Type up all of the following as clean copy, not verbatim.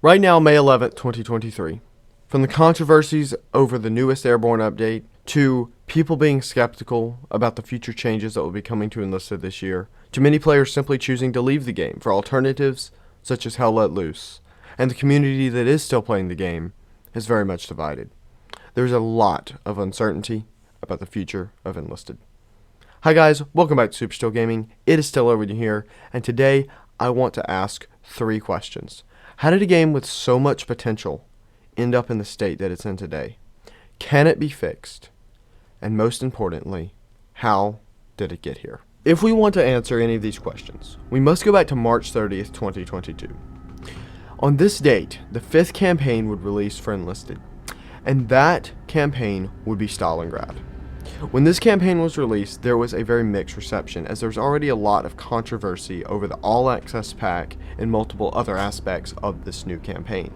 Right now, May 11th, 2023. From the controversies over the newest Airborne update, to people being skeptical about the future changes that will be coming to Enlisted this year, to many players simply choosing to leave the game for alternatives such as Hell Let Loos, and the community that is still playing the game is very much divided. There's a lot of uncertainty about the future of Enlisted. Hi guys, welcome back to SuperSteel Gaming. It is Steelarrow here, and today I want to ask 3 questions. How did a game with so much potential end up in the state that it's in today? Can it be fixed? And most importantly, how did it get here? If we want to answer any of these questions, we must go back to March 30th, 2022. On this date, the 5th campaign would release for Enlisted, and that campaign would be Stalingrad. When this campaign was released, there was a very mixed reception, as there was already a lot of controversy over the all-access pack and multiple other aspects of this new campaign.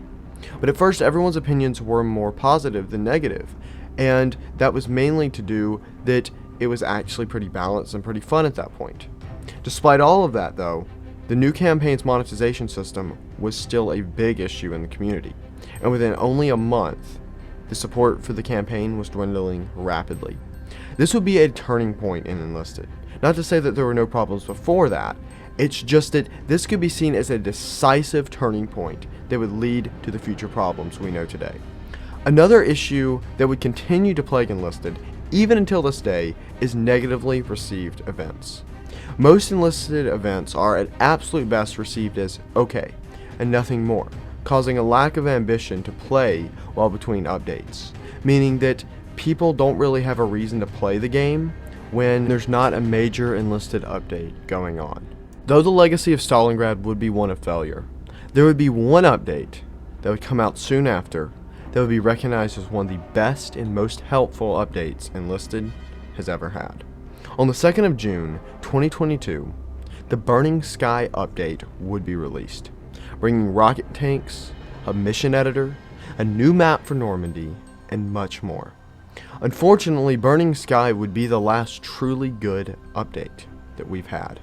But at first, everyone's opinions were more positive than negative, and that was mainly to do that it was actually pretty balanced and pretty fun at that point. Despite all of that, though, the new campaign's monetization system was still a big issue in the community, and within only a month, the support for the campaign was dwindling rapidly. This would be a turning point in Enlisted. Not to say that there were no problems before that, it's just that this could be seen as a decisive turning point that would lead to the future problems we know today. Another issue that would continue to plague Enlisted, even until this day, is negatively received events. Most Enlisted events are at absolute best received as okay, and nothing more, causing a lack of ambition to play while between updates, meaning that people don't really have a reason to play the game when there's not a major Enlisted update going on. Though the legacy of Stalingrad would be one of failure, there would be one update that would come out soon after that would be recognized as one of the best and most helpful updates Enlisted has ever had. On the 2nd of June, 2022, the Burning Sky update would be released, bringing rocket tanks, a mission editor, a new map for Normandy, and much more. Unfortunately, Burning Sky would be the last truly good update that we've had.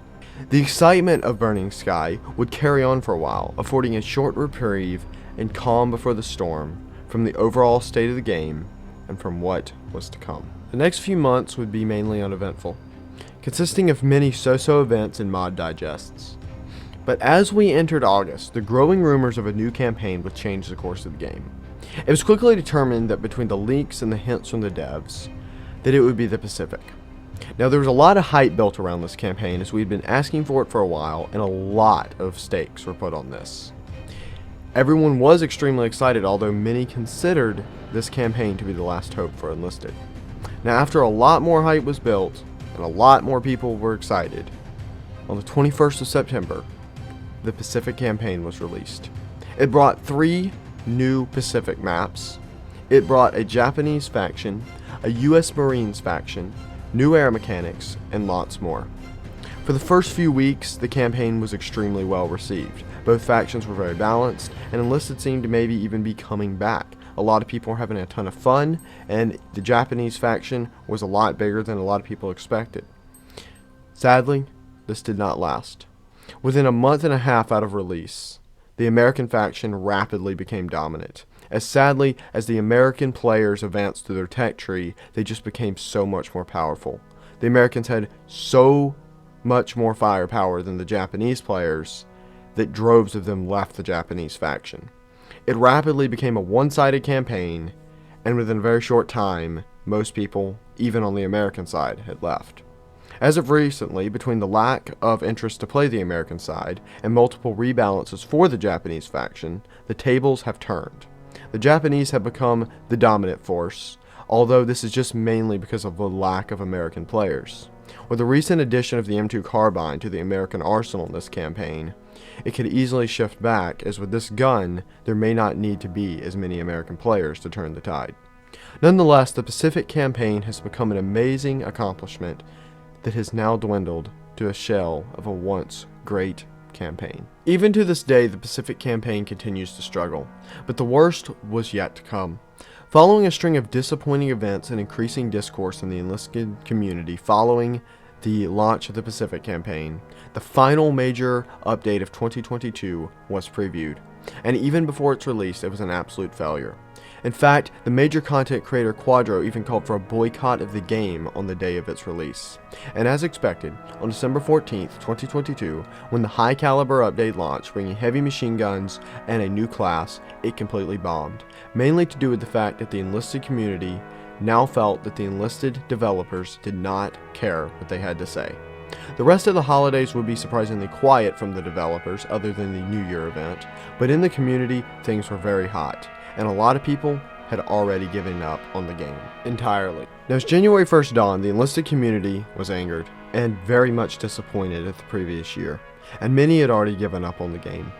The excitement of Burning Sky would carry on for a while, affording a short reprieve and calm before the storm from the overall state of the game and from what was to come. The next few months would be mainly uneventful, consisting of many so-so events and mod digests. But as we entered August, the growing rumors of a new campaign would change the course of the game. It was quickly determined that between the leaks and the hints from the devs, that it would be the Pacific. Now there was a lot of hype built around this campaign, as we'd been asking for it for a while, and a lot of stakes were put on this. Everyone was extremely excited, although many considered this campaign to be the last hope for Enlisted. Now after a lot more hype was built, and a lot more people were excited, on the 21st of September, the Pacific campaign was released. It brought 3 new Pacific maps. It brought a Japanese faction, a US Marines faction, new air mechanics, and lots more. For the first few weeks, the campaign was extremely well received. Both factions were very balanced, and Enlisted seemed to maybe even be coming back. A lot of people were having a ton of fun, and the Japanese faction was a lot bigger than a lot of people expected. Sadly, this did not last. Within a month and a half out of release, the American faction rapidly became dominant. As sadly as the American players advanced through their tech tree, they just became so much more powerful. The Americans had so much more firepower than the Japanese players that droves of them left the Japanese faction. It rapidly became a one-sided campaign, and within a very short time, most people, even on the American side, had left. As of recently, between the lack of interest to play the American side and multiple rebalances for the Japanese faction, the tables have turned. The Japanese have become the dominant force, although this is just mainly because of the lack of American players. With the recent addition of the M2 carbine to the American arsenal in this campaign, it could easily shift back, as with this gun, there may not need to be as many American players to turn the tide. Nonetheless, the Pacific campaign has become an amazing accomplishment that has now dwindled to a shell of a once great campaign. Even to this day, the Pacific campaign continues to struggle, but the worst was yet to come. Following a string of disappointing events and increasing discourse in the Enlisted community following the launch of the Pacific campaign, the final major update of 2022 was previewed. and even before its release, it was an absolute failure. In fact, the major content creator Quadro even called for a boycott of the game on the day of its release. And as expected, on December 14th, 2022, when the high caliber update launched, bringing heavy machine guns and a new class, it completely bombed, mainly to do with the fact that the Enlisted community now felt that the Enlisted developers did not care what they had to say. The rest of the holidays would be surprisingly quiet from the developers other than the New Year event, but in the community things were very hot, and a lot of people had already given up on the game entirely. Now as January 1st dawned, the Enlisted community was angered and very much disappointed at the previous year, and many had already given up on the game.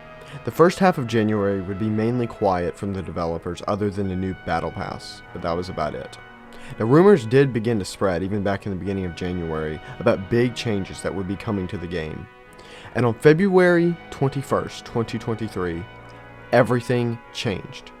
The first half of January would be mainly quiet from the developers other than the new Battle Pass, but that was about it. Now rumors did begin to spread even back in the beginning of January about big changes that would be coming to the game. And on February 21st, 2023, everything changed.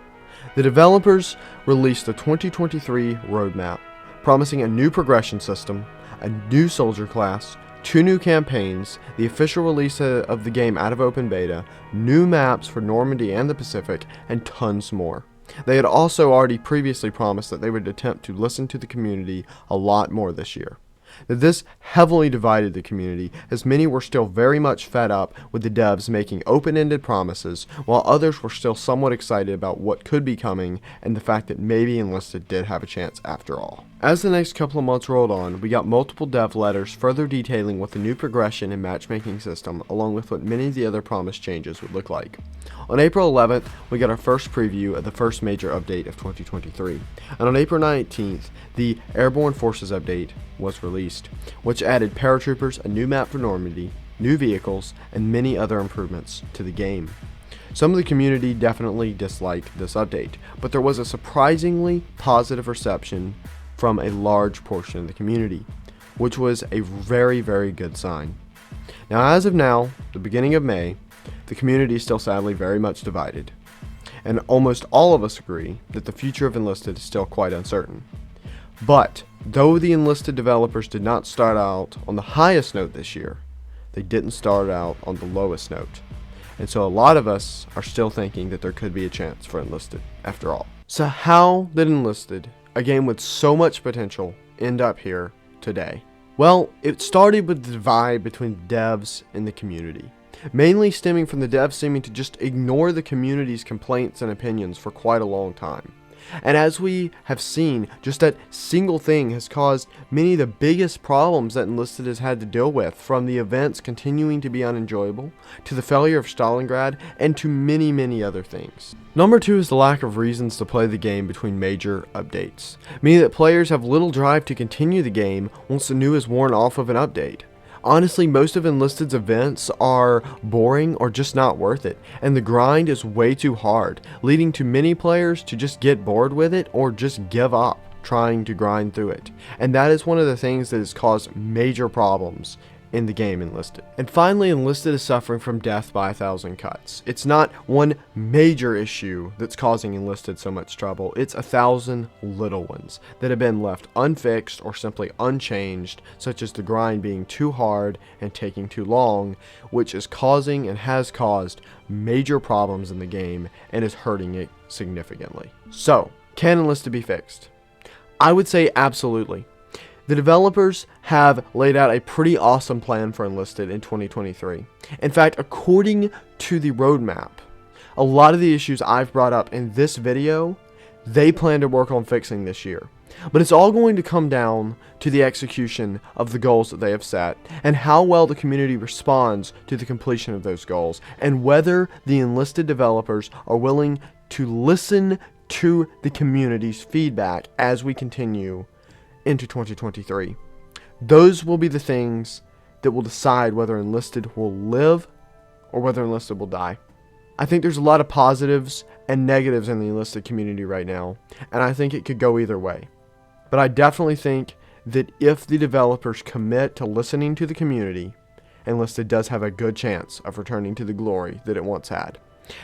The developers released the 2023 roadmap, promising a new progression system, a new soldier class, 2 new campaigns, the official release of the game out of open beta, new maps for Normandy and the Pacific, and tons more. They had also already previously promised that they would attempt to listen to the community a lot more this year. This heavily divided the community, as many were still very much fed up with the devs making open-ended promises, while others were still somewhat excited about what could be coming and the fact that maybe Enlisted did have a chance after all. As the next couple of months rolled on, we got multiple dev letters further detailing what the new progression and matchmaking system, along with what many of the other promised changes, would look like. On April 11th, we got our first preview of the first major update of 2023, and on April 19th, the Airborne Forces update was released, which added paratroopers, a new map for Normandy, new vehicles, and many other improvements to the game. Some of the community definitely disliked this update, but there was a surprisingly positive reception from a large portion of the community, which was a very, very good sign. Now, as of now, the beginning of May, the community is still sadly very much divided, and almost all of us agree that the future of Enlisted is still quite uncertain. But though the Enlisted developers did not start out on the highest note this year, they didn't start out on the lowest note. And so a lot of us are still thinking that there could be a chance for Enlisted after all. So how did Enlisted, a game with so much potential, end up here today? Well, it started with the divide between the devs and the community, mainly stemming from the devs seeming to just ignore the community's complaints and opinions for quite a long time. And as we have seen, just that single thing has caused many of the biggest problems that Enlisted has had to deal with, from the events continuing to be unenjoyable, to the failure of Stalingrad, and to many, many other things. Number 2 is the lack of reasons to play the game between major updates, meaning that players have little drive to continue the game once the new is worn off of an update. Honestly, most of Enlisted's events are boring or just not worth it, and the grind is way too hard, leading to many players to just get bored with it or just give up trying to grind through it. And that is one of the things that has caused major problems in the game Enlisted. And finally, Enlisted is suffering from death by 1,000 cuts. It's not one major issue that's causing Enlisted so much trouble, it's 1,000 little ones that have been left unfixed or simply unchanged, such as the grind being too hard and taking too long, which is causing and has caused major problems in the game and is hurting it significantly. So, can Enlisted be fixed? I would say absolutely. The developers have laid out a pretty awesome plan for Enlisted in 2023. In fact, according to the roadmap, a lot of the issues I've brought up in this video, they plan to work on fixing this year. But it's all going to come down to the execution of the goals that they have set, and how well the community responds to the completion of those goals, and whether the Enlisted developers are willing to listen to the community's feedback as we continue into 2023. Those will be the things that will decide whether Enlisted will live or whether Enlisted will die. I think there's a lot of positives and negatives in the Enlisted community right now, and I think it could go either way. But I definitely think that if the developers commit to listening to the community, Enlisted does have a good chance of returning to the glory that it once had.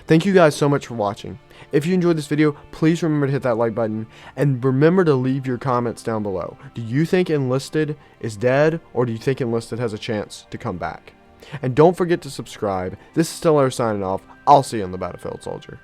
Thank you guys so much for watching. If you enjoyed this video, please remember to hit that like button, and remember to leave your comments down below. Do you think Enlisted is dead, or do you think Enlisted has a chance to come back? And don't forget to subscribe. This is Steelarrow signing off. I'll see you on the battlefield, soldier.